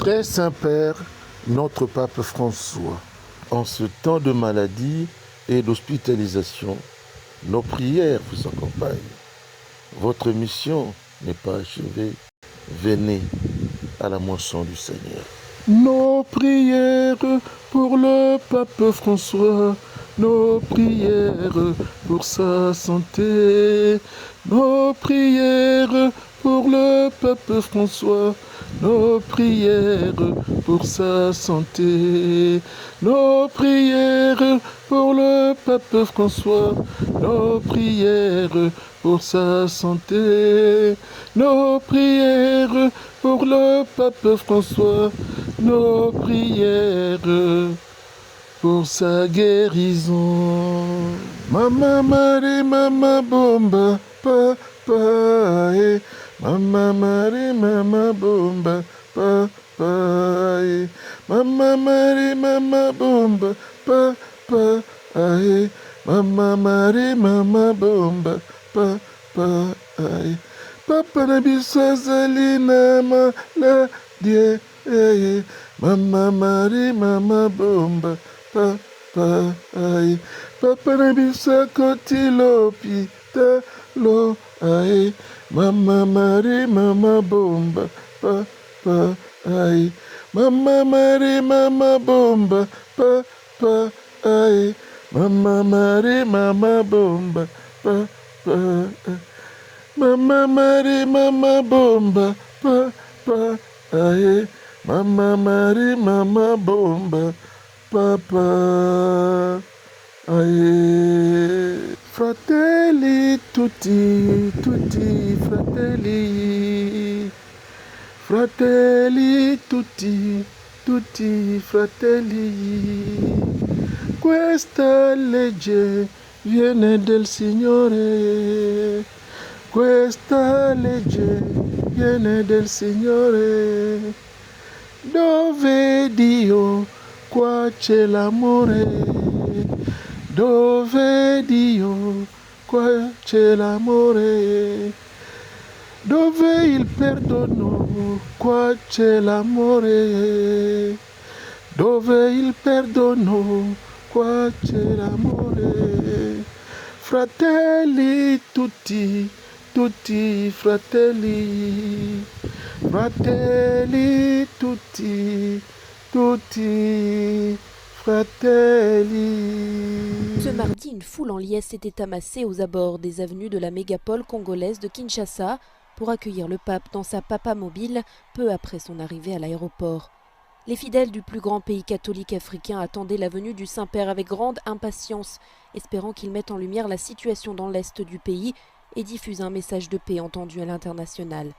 Très Saint-Père, notre Pape François, en ce temps de maladie et d'hospitalisation, nos prières vous accompagnent. Votre mission n'est pas achevée. Venez à la moisson du Seigneur. Nos prières pour le Pape François, nos prières pour sa santé, nos prières pour le Pape François, nos prières pour sa santé, nos prières pour le Pape François, nos prières pour sa santé, nos prières pour le Pape François, nos prières pour sa guérison. Mama Marie, Mama Bomba, Papa, Mama Marie, Mama Bomba, Papa, Mama Marie, Mama Bomba, Papa, Mama Marie, Mama Bomba, Papa, Papa Nabisa Zalina Maladie, Mama Marie, Mama Bomba, Papa, Papa Nabisa Kotilopi, Talo, Mama Marie, Mama Bomba, Papa, Mama Marie, Mama Bomba, Papa, Mama Marie, Mama Bomba, Papa, Mama Marie, Mama Bomba, Papa, Mama Marie, Mama Bomba, Papa, Fratelli tutti, tutti fratelli, fratelli tutti, tutti fratelli. Questa legge viene del Signore, questa legge viene del Signore. Dove Dio, qua c'è l'amore. Dove Dio, qua c'è l'amore. Dove il perdono, qua c'è l'amore. Dove il perdono, qua c'è l'amore. Fratelli tutti, tutti fratelli, fratelli tutti, tutti fratelli. Ce mardi, une foule en liesse s'était amassée aux abords des avenues de la mégapole congolaise de Kinshasa pour accueillir le pape dans sa papa mobile peu après son arrivée à l'aéroport. Les fidèles du plus grand pays catholique africain attendaient la venue du Saint-Père avec grande impatience, espérant qu'il mette en lumière la situation dans l'est du pays et diffuse un message de paix entendu à l'international.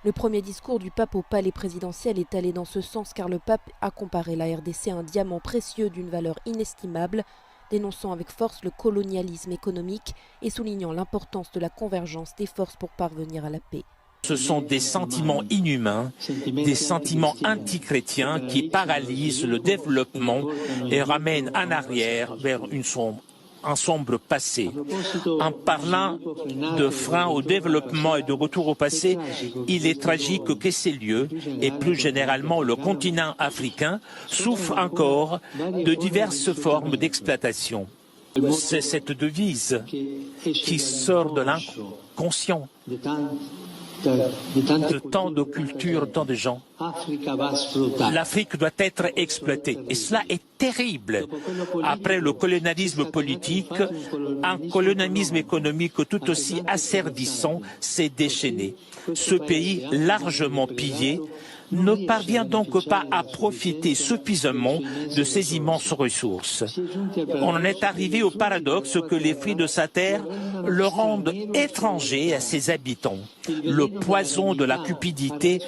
Le premier discours du pape au palais présidentiel est allé dans ce sens car le pape a comparé la RDC à un diamant précieux d'une valeur inestimable, dénonçant avec force le colonialisme économique et soulignant l'importance de la convergence des forces pour parvenir à la paix. Ce sont des sentiments inhumains, des sentiments antichrétiens qui paralysent le développement et ramènent en arrière vers un sombre passé. En parlant de frein au développement et de retour au passé, il est tragique que ces lieux, et plus généralement le continent africain, souffrent encore de diverses formes d'exploitation. C'est cette devise qui sort de l'inconscient de tant de cultures, tant de gens. L'Afrique doit être exploitée. Et cela est terrible. Après le colonialisme politique, un colonialisme économique tout aussi asservissant s'est déchaîné. Ce pays largement pillé ne parvient donc pas à profiter suffisamment de ces immenses ressources. On en est arrivé au paradoxe que les fruits de sa terre le rendent étranger à ses habitants. Le poison de la cupidité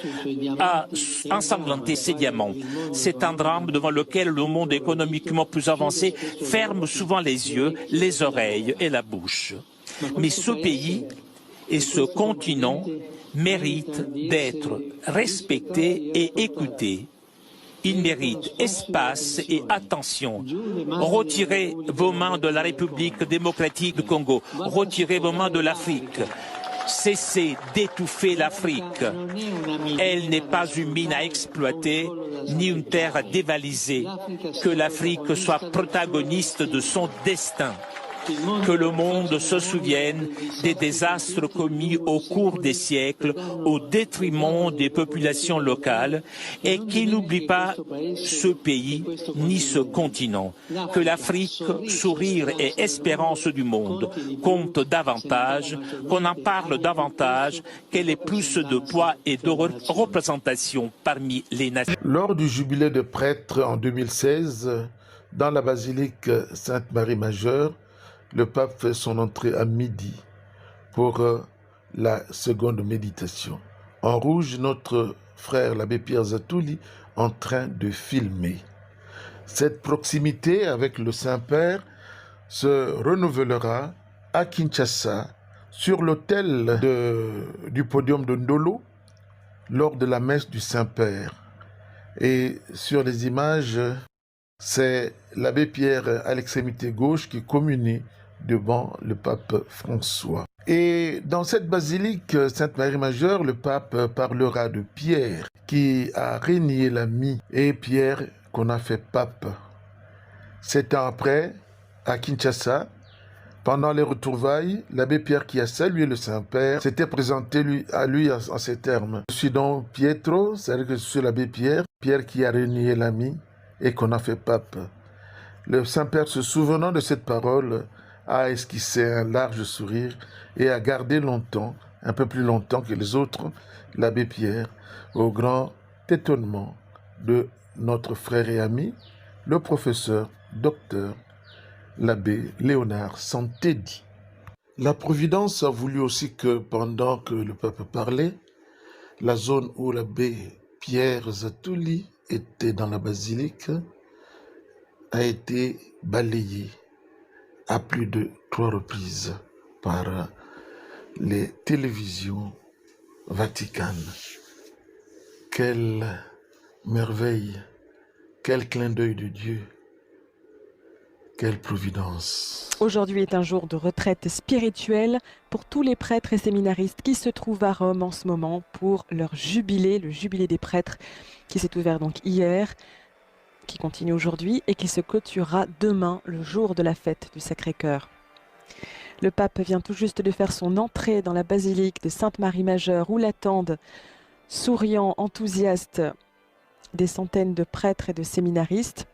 a ensanglanté ses diamants. C'est un drame devant lequel le monde économiquement plus avancé ferme souvent les yeux, les oreilles et la bouche. Mais ce pays et ce continent méritent d'être respectés et écoutés. Ils méritent espace et attention. Retirez vos mains de la République démocratique du Congo. Retirez vos mains de l'Afrique. cesser d'étouffer l'Afrique. Elle n'est pas une mine à exploiter, ni une terre à dévaliser. Que l'Afrique soit protagoniste de son destin. Que le monde se souvienne des désastres commis au cours des siècles au détriment des populations locales et qu'il n'oublie pas ce pays ni ce continent. Que l'Afrique, sourire et espérance du monde, compte davantage, qu'on en parle davantage, qu'elle ait plus de poids et de représentation parmi les nations. Lors du jubilé de prêtres en 2016, dans la basilique Sainte-Marie-Majeure, le pape fait son entrée à midi pour la seconde méditation. En rouge, notre frère l'abbé Pierre Zatouli en train de filmer. Cette proximité avec le Saint-Père se renouvellera à Kinshasa, sur l'autel du podium de Ndolo, lors de la messe du Saint-Père. Et sur les images, c'est l'abbé Pierre à l'extrémité gauche qui communie devant le pape François. Et dans cette basilique Sainte-Marie-Majeure, le pape parlera de Pierre qui a régné la mie et Pierre qu'on a fait pape. 7 ans après, à Kinshasa, pendant les retrouvailles, l'abbé Pierre qui a salué le Saint-Père s'était présenté à lui en ces termes. Je suis donc Pietro, c'est-à-dire que je suis l'abbé Pierre, Pierre qui a régné la mie et qu'on a fait pape. Le Saint-Père, se souvenant de cette parole, a esquissé un large sourire et a gardé longtemps, un peu plus longtemps que les autres, l'abbé Pierre, au grand étonnement de notre frère et ami, le professeur, docteur, l'abbé Léonard Santedi. La Providence a voulu aussi que pendant que le pape parlait, la zone où l'abbé Pierre Zatouli était dans la basilique a été balayée à plus de 3 reprises par les télévisions vaticanes. Quelle merveille, quel clin d'œil de Dieu, quelle providence. Aujourd'hui est un jour de retraite spirituelle pour tous les prêtres et séminaristes qui se trouvent à Rome en ce moment pour leur jubilé, le jubilé des prêtres qui s'est ouvert donc hier, qui continue aujourd'hui et qui se clôturera demain, le jour de la fête du Sacré-Cœur. Le pape vient tout juste de faire son entrée dans la basilique de Sainte-Marie-Majeure où l'attendent, souriants, enthousiastes, des centaines de prêtres et de séminaristes.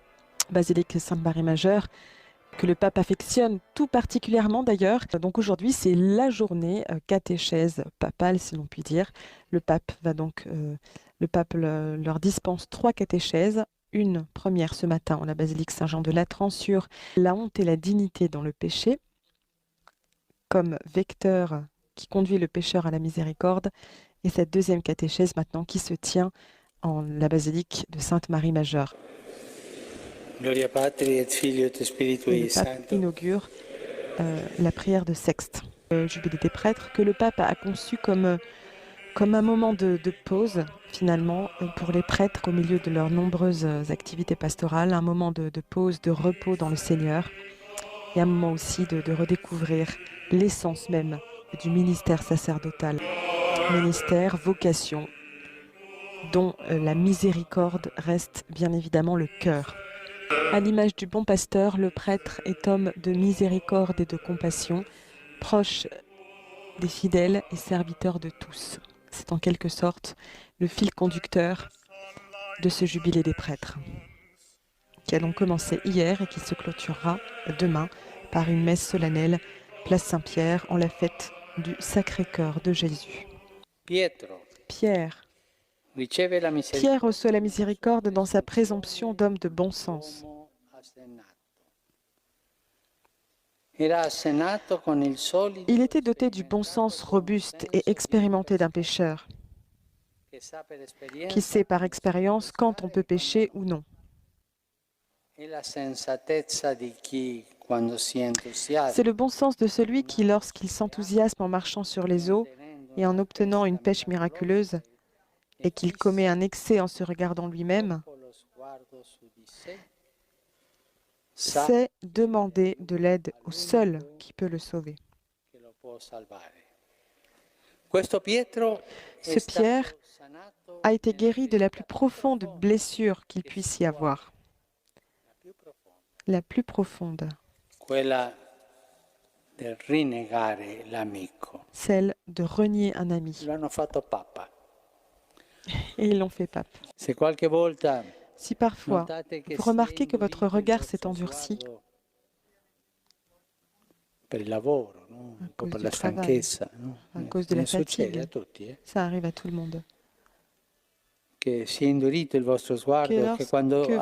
Basilique Sainte-Marie-Majeure que le pape affectionne tout particulièrement d'ailleurs. Donc aujourd'hui, c'est la journée catéchèse papale, si l'on peut dire. Le pape leur dispense 3 catéchèses. Une première ce matin en la basilique Saint-Jean de Latran sur la honte et la dignité dans le péché, comme vecteur qui conduit le pécheur à la miséricorde. Et cette deuxième catéchèse maintenant qui se tient en la basilique de Sainte-Marie-Majeure. Gloria Patri et Filio et Spiritui Le pape inaugure la prière de Sexte, le jubilé des prêtres, que le pape a conçu comme un moment de pause, finalement, pour les prêtres au milieu de leurs nombreuses activités pastorales, un moment de pause, de repos dans le Seigneur, et un moment aussi de redécouvrir l'essence même du ministère sacerdotal. Ministère, vocation, dont la miséricorde reste bien évidemment le cœur. À l'image du bon pasteur, le prêtre est homme de miséricorde et de compassion, proche des fidèles et serviteur de tous. C'est en quelque sorte le fil conducteur de ce jubilé des prêtres, qui a donc commencé hier et qui se clôturera demain par une messe solennelle, place Saint-Pierre, en la fête du Sacré-Cœur de Jésus. Pierre reçoit la miséricorde dans sa présomption d'homme de bon sens. Il était doté du bon sens robuste et expérimenté d'un pécheur, qui sait par expérience quand on peut pécher ou non. C'est le bon sens de celui qui, lorsqu'il s'enthousiasme en marchant sur les eaux et en obtenant une pêche miraculeuse, et qu'il commet un excès en se regardant lui-même, c'est demander de l'aide au seul qui peut le sauver. Ce Pierre a été guéri de la plus profonde blessure qu'il puisse y avoir. La plus profonde. Celle de renier un ami. Et ils l'ont fait pape. Si parfois vous remarquez que votre regard s'est endurci à cause du travail, à cause de la fatigue, ça arrive à tout le monde. Que lorsque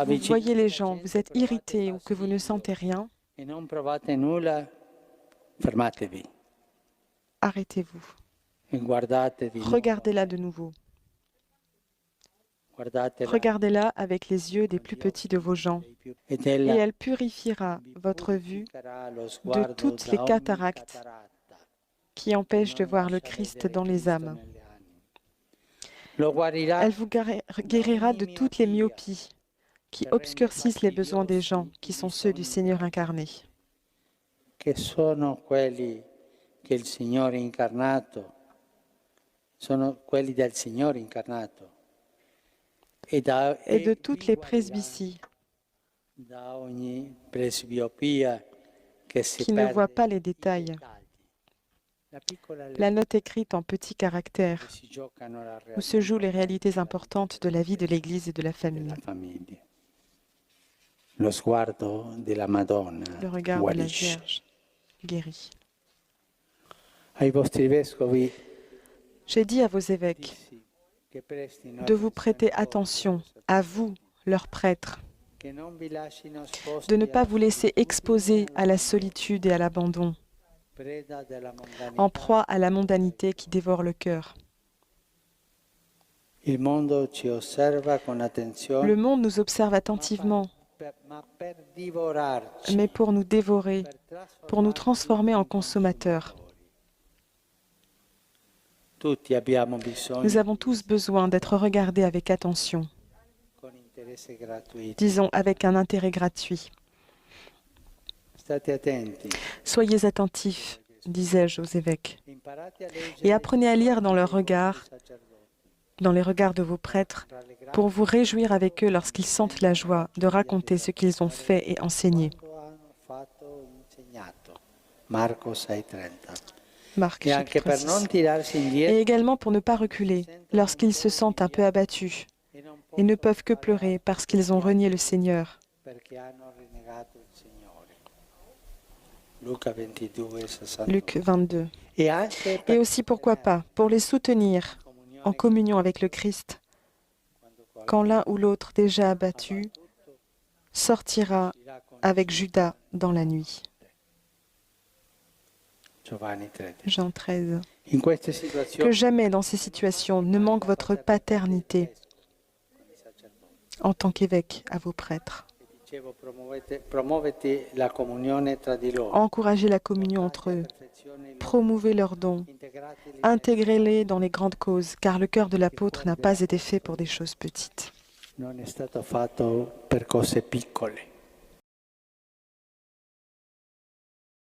vous voyez les gens, vous êtes irrité ou que vous ne sentez rien, arrêtez-vous. Regardez-la de nouveau. Regardez-la avec les yeux des plus petits de vos gens et elle purifiera votre vue de toutes les cataractes qui empêchent de voir le Christ dans les âmes. Elle vous guérira de toutes les myopies qui obscurcissent les besoins des gens, qui sont ceux du Seigneur incarné. Sono quelli del Signore incarnato. Et de toutes les presbyties qui ne voient pas les détails. La note écrite en petits caractères où se jouent les réalités importantes de la vie de l'Église et de la famille. Le regard de la Vierge guérit. J'ai dit à vos évêques de vous prêter attention, à vous, leurs prêtres, de ne pas vous laisser exposer à la solitude et à l'abandon, en proie à la mondanité qui dévore le cœur. Le monde nous observe attentivement, mais pour nous dévorer, pour nous transformer en consommateurs. Nous avons tous besoin d'être regardés avec attention, disons avec un intérêt gratuit. Soyez attentifs, disais-je aux évêques, et apprenez à lire dans leurs regards, dans les regards de vos prêtres, pour vous réjouir avec eux lorsqu'ils sentent la joie de raconter ce qu'ils ont fait et enseigné. Marc, chapitre 6. Et également pour ne pas reculer lorsqu'ils se sentent un peu abattus et ne peuvent que pleurer parce qu'ils ont renié le Seigneur. Luc 22. Et aussi, pourquoi pas, pour les soutenir en communion avec le Christ, quand l'un ou l'autre déjà abattu sortira avec Judas dans la nuit. Jean 13. Que jamais dans ces situations ne manque votre paternité en tant qu'évêque à vos prêtres. Encouragez la communion entre eux, promouvez leurs dons, intégrez-les dans les grandes causes, car le cœur de l'apôtre n'a pas été fait pour des choses petites. Non è stato fatto per cose piccole.